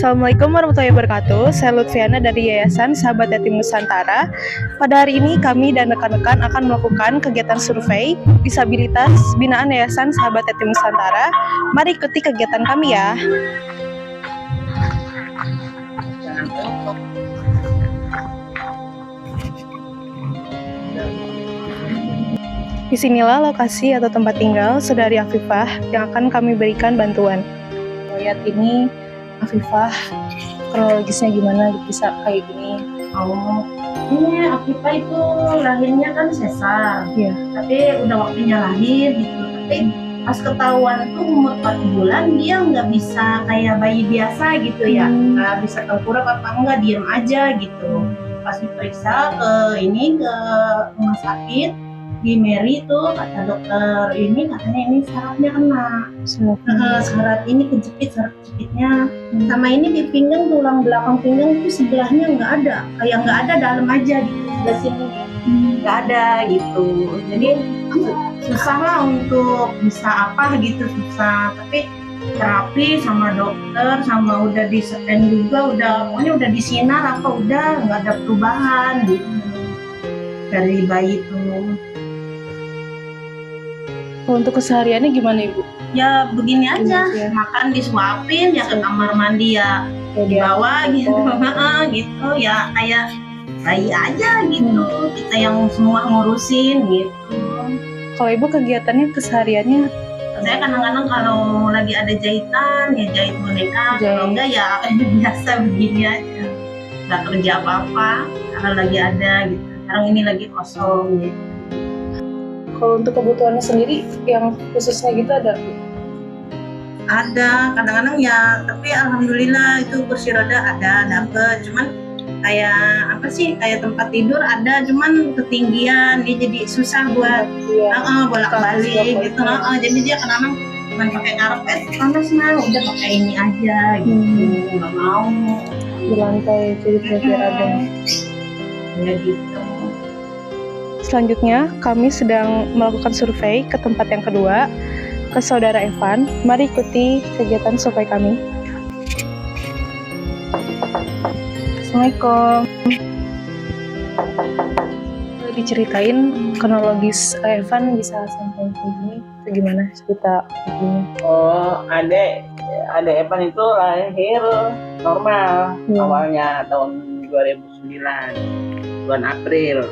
Assalamualaikum warahmatullahi wabarakatuh. Saya Lutfiana dari Yayasan Sahabat Yatim Nusantara. Pada hari ini kami dan rekan-rekan akan melakukan kegiatan survei disabilitas binaan Yayasan Sahabat Yatim Nusantara. Mari ikuti kegiatan kami ya. Disinilah lokasi atau tempat tinggal saudari Afifah yang akan kami berikan bantuan. Lihat ini Afifah, kronologisnya gimana bisa kayak gini? Oh, ini Afifah itu lahirnya kan sesar, Iya. tapi udah waktunya lahir gitu. Tapi pas ketahuan tuh umur 4 bulan dia nggak bisa kayak bayi biasa gitu ya, nggak bisa tengkurap apa enggak, diem aja gitu. Pas diperiksa ke rumah sakit di Mary tuh kata dokter ini katanya ini sarafnya kena. Saraf ini kejepitnya sama ini di pinggang, tulang belakang pinggang itu sebelahnya nggak ada, kayak nggak ada, dalam aja gitu, sebelah sini nggak ada gitu. Jadi susah lah untuk bisa apa gitu, susah. Tapi terapi sama dokter sama udah di scan juga, pokoknya udah disinar apa udah nggak ada perubahan gitu dari bayi itu. Untuk kesehariannya gimana Ibu? Ya begini aja, makan disuapin ya, ke kamar mandi ya dibawa gitu, gitu ya kayak bayi aja gitu, kita yang semua ngurusin gitu. Kalau Ibu kegiatannya kesehariannya? Saya kadang-kadang kalau lagi ada jahitan ya jahit boneka, kalau enggak ya biasa begini aja, nggak kerja apa-apa kalau lagi ada gitu. Sekarang ini lagi kosong gitu. Kalau untuk kebutuhannya sendiri yang khususnya gitu ada? Ada, kadang-kadang ya, tapi alhamdulillah itu kursi roda ada, dapet. Cuman kayak kayak tempat tidur ada, cuman ketinggian, dia jadi susah buat bolak-balik gitu. Jadi dia kadang-kadang cuman pakai karpet, panas mah udah pakai ini aja gitu, nggak mau di lantai, jadi biar ada ya gitu. Selanjutnya, kami sedang melakukan survei ke tempat yang kedua, ke Saudara Evan. Mari ikuti kegiatan survei kami. Assalamualaikum. Boleh diceritain kronologis Evan bisa sampai begini, itu gimana cerita begini? Oh, adek Evan itu lahir normal, awalnya tahun 2009, bulan April.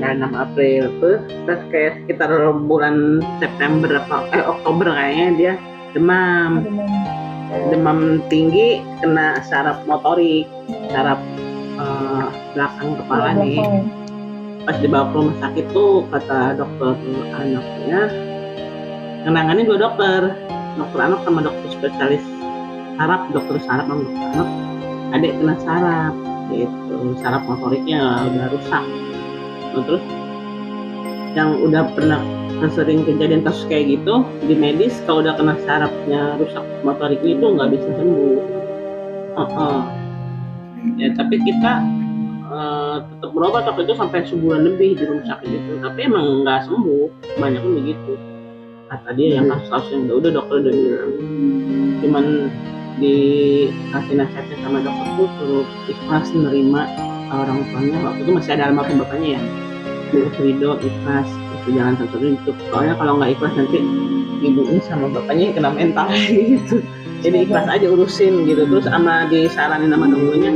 6 April terus kayak sekitar bulan September Oktober kayaknya dia demam tinggi, kena saraf motorik, saraf belakang kepala nih. Pas dibawa ke rumah sakit tuh kata dokter anaknya, kenangannya 2 dokter anak sama dokter spesialis saraf, dokter saraf sama dokter anak. Adek kena saraf gitu, saraf motoriknya udah rusak. Terus yang udah pernah sering kejadian kasus kayak gitu di medis, kalau udah kena sarafnya rusak motoriknya itu nggak bisa sembuh. Ya tapi kita tetap berobat waktu itu sampai sebulan lebih di rumah sakit itu, tapi emang nggak sembuh, banyak begitu kata dia. Yang kasus yang udah dokter udah bilang, cuman dikasih nasihatnya sama dokter tuh suruh ikhlas menerima orang tuanya. Waktu itu masih ada almarhum bapaknya ya, ridho, ikhlas, itu jangan sampai itu, soalnya kalau nggak ikhlas nanti ibunya sama bapaknya kena mental gitu. Jadi ikhlas aja urusin gitu. Terus sama disaranin sama dokternya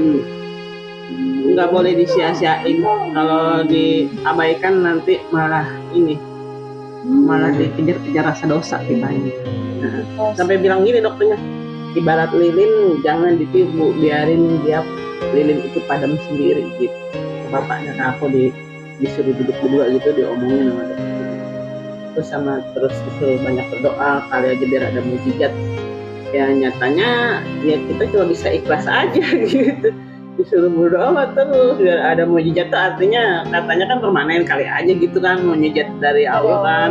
nggak boleh disia-siain, kalau diabaikan nanti malah dikejar-kejar rasa dosa kita ini. Sampai bilang gini dokternya, ibarat lilin jangan ditibu, biarin dia lilin itu padam sendiri gitu. Bapaknya aku disuruh duduk berdua gitu, diomongin sama dokter. Terus disuruh banyak berdoa, kali aja biar ada mukjizat. Ya nyatanya ya kita cuma bisa ikhlas aja gitu. Disuruh berdoa terus biar ada mukjizat, artinya katanya kan permanen, kali aja gitu kan mukjizat dari Allah kan.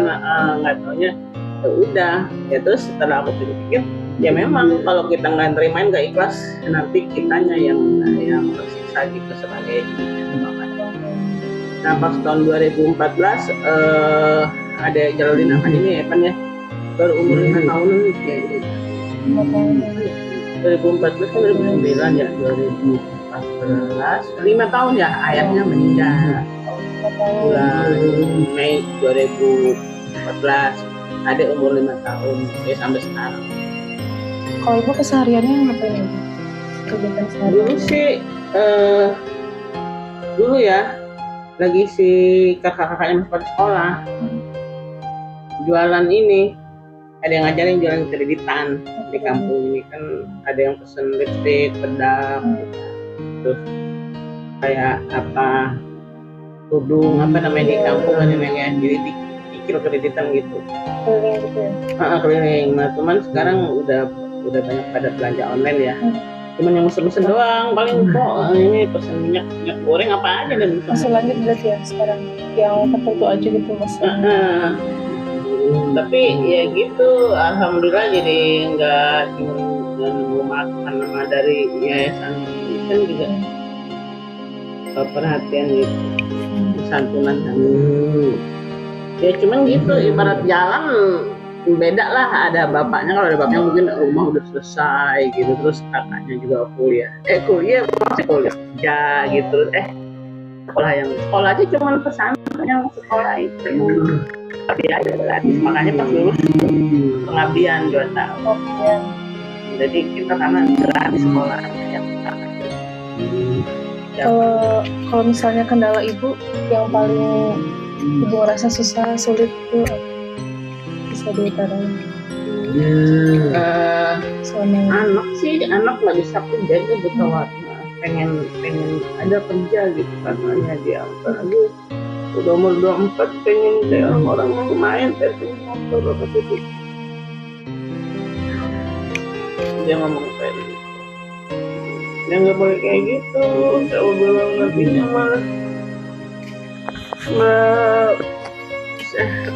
Nggak taunya ya udah ya. Terus setelah aku pikir ya memang kalau kita nggak nerimain, nggak ikhlas, nanti kitanya yang tersiksa gitu sebagai Nah pas tahun 2014 ada Jaludin Ahmad ini Evan ya, baru umur 5 tahun kayak gitu. 2014 kan 2009 ya, 2014 5 tahun ya ayahnya meninggal bulan Mei 2014. Adik umur 5 tahun ya sampai sekarang. Kalau ibu kesehariannya ngapain ibu? Kegiatan sehari. Dulu sih dulu ya lagi si kakak-kakaknya masih pada sekolah jualan ini, ada yang ngajarin jualan kreditan di kampung ini kan, ada yang pesen lipstick, bedak, terus kayak apa tudung apa namanya di kampung kan namanya, jadi dikikil kreditan gitu. Keliling gitu ya? Keliling. Nah cuman sekarang udah banyak pada belanja online ya. Cuman yang mesen doang paling kok ini pesen minyak goreng apa aja dan Masih lanjut berarti ya sekarang yang tertentu aja gitu mas. Tapi ya gitu, alhamdulillah jadi nggak nunggu makan sama dari yayasan kan juga perhatian gitu, santunan kan. Ya cuman gitu, ibarat jalan beda lah, ada bapaknya, kalau ada bapaknya mungkin rumah udah selesai gitu, terus kakaknya juga kuliah masih kuliah kerja gitu, sekolah aja cuman pesantren yang sekolah itu tapi aja gratis, makanya pas lulus pengabdian 2 tahun. Jadi kita karena gratis sekolahnya yang kalau misalnya kendala ibu yang paling ibu ngerasa susah sulit itu bisa diutarain. Anak nggak bisa kerja, dia butuh waktu, pengen ada kerja gitu katanya dia, apalagi udah umur 24 pengen kayak orang mau main tapi motor apa gitu, dia ngomong kayak gitu, dia nggak boleh kayak gitu, saya bilang nantinya malah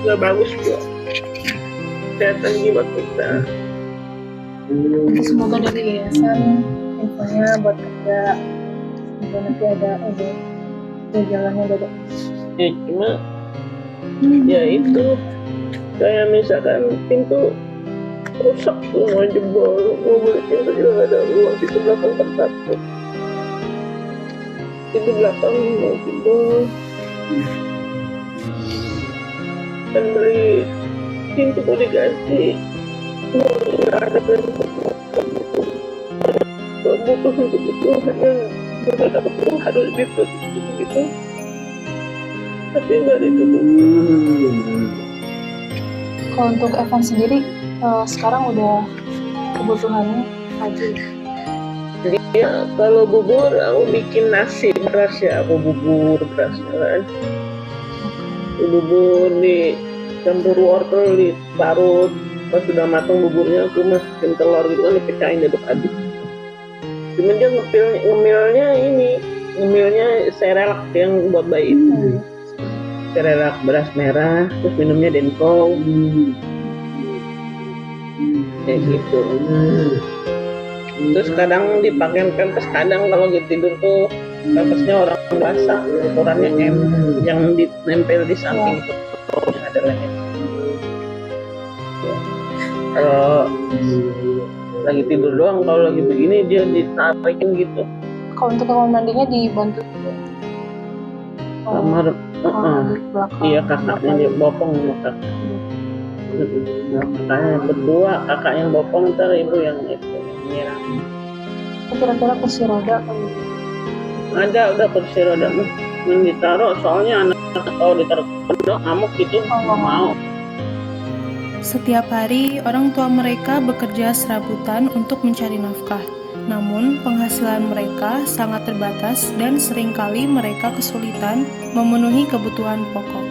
nggak bagus buat kesehatan jiwa kita. Semoga dari yayasan infonya buat kerja, semoga nanti ada jalannya ada. Ya cuma ya itu kayak misalkan pintu rusak semua, jebol, mau beli pintu juga gak ada uang, pintu belakang tertutup, pintu belakang mau jebol, dan beli pintu mau diganti, nggak ada butuh untuk itu, hanya beberapa perlu harus ditutup gitu, tapi nggak ditutup. Kalau untuk Evan sendiri sekarang udah kebutuhannya aja. Ya kalau bubur aku bikin nasi beras ya, aku bubur beras kan, bubur dicampur wortel, diparut, pas sudah matang buburnya aku masukin telur gitu kan, dipecahin aduk-aduk. Cuman dia ngemilnya serelak yang buat bayi itu, serelak beras merah, terus minumnya Denko kayak gitu. Terus kadang dipakai pempes, kadang kalau gitu tidur tuh pempesnya orang basah, ukurannya M, yang ditempel di samping itu yang ada leher. Kalau lagi tidur doang, kalau lagi begini dia ditarikin gitu. Kalau untuk kamar mandinya dibantu Kamar belakang. iya, kakaknya dia bopong sama kakak. Kakaknya berdua, kakak yang bopong, ntar ibu yang itu nyiram. Kira-kira kursi roda kan? Ada udah kursi roda mah yang ditaruh, soalnya anak kalau ditaruh pondok ngamuk gitu, nggak mau. Setiap hari orang tua mereka bekerja serabutan untuk mencari nafkah. Namun penghasilan mereka sangat terbatas dan seringkali mereka kesulitan memenuhi kebutuhan pokok.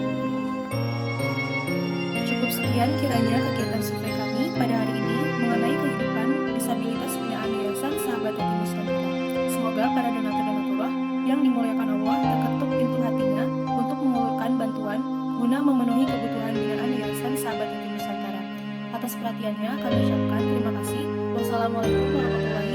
Cukup sekian kiranya kegiatan survei kami pada hari ini mengenai kehidupan disabilitas binaan Yayasan Sahabat Yatim Nusantara. Semoga para donatur-donaturah yang dimuliakan Allah terketuk pintu hatinya untuk mengulurkan bantuan guna memenuhi kebutuhan binaan Yayasan Sahabat Yatim Nusantara. Atas perhatiannya kami ucapkan terima kasih. Wassalamualaikum warahmatullahi wabarakatuh.